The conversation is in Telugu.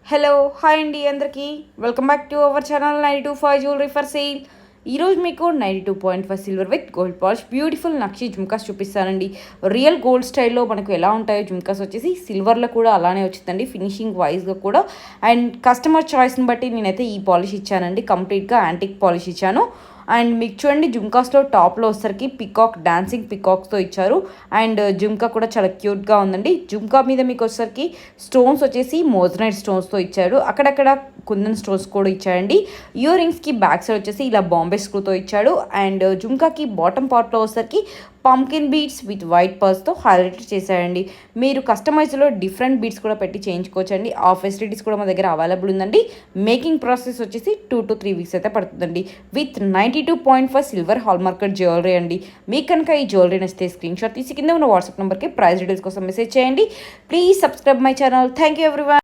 హలో హాయ్ అండి అందరికీ welcome back to our channel 92.5 jewellery for sale. ఈరోజు మీకు 92.5 silver with gold polish beautiful నక్షి జుమ్కాస్ చూపిస్తానండి. రియల్ గోల్డ్ స్టైల్లో మనకు ఎలా ఉంటాయో జుమ్కాస్ వచ్చేసి సిల్వర్లో కూడా అలానే వచ్చిందండి, ఫినిషింగ్ వైజ్గా కూడా. అండ్ కస్టమర్ చాయిస్ని బట్టి నేనైతే ఈ పాలిష్ ఇచ్చానండి, కంప్లీట్గా యాంటిక్ పాలిష్ ఇచ్చాను. అండ్ మీకు చూడండి జుమ్కాస్లో టాప్లో వచ్చేసరికి పికాక్ డాన్సింగ్ పికాక్స్తో ఇచ్చారు. అండ్ జుమ్కా కూడా చాలా క్యూట్గా ఉందండి. జుమ్కా మీద మీకు వచ్చేసరికి స్టోన్స్ వచ్చేసి మోజనైట్ స్టోన్స్తో ఇచ్చాడు, అక్కడక్కడ కుందన్ స్టోన్స్ కూడా ఇచ్చాడండి. ఇయర్ రింగ్స్కి బ్యాక్ సైడ్ వచ్చేసి ఇలా బాంబే స్క్రూతో ఇచ్చాడు. అండ్ జుమ్కాకి బాటమ్ పార్ట్లో వచ్చేసరికి పంకిన్ బీడ్స్ విత్ వైట్ పర్స్తో హైలైట్ చేశాడండి. మీరు కస్టమైజ్లో డిఫరెంట్ బీడ్స్ కూడా పెట్టి చేయించుకోవచ్చండి. ఆ ఫెసిలిటీస్ కూడా మా దగ్గర అవైలబుల్ ఉందండి. మేకింగ్ ప్రాసెస్ వచ్చేసి 2 to 3 వీక్స్ అయితే పడుతుందండి. విత్ 92.5 సిల్వర్ హాల్మార్కెట్ జ్యువెలరీ అండి. మీకు కనుక ఈ జ్యువెలరీ నచ్చితే స్క్రీన్ షాట్ తీసి కింద ఉన్న వాట్సాప్ నెంబర్కి ప్రైస్ డీటెయిల్స్ కోసం మెసేజ్ చేయండి. Please subscribe my channel. Thank you everyone.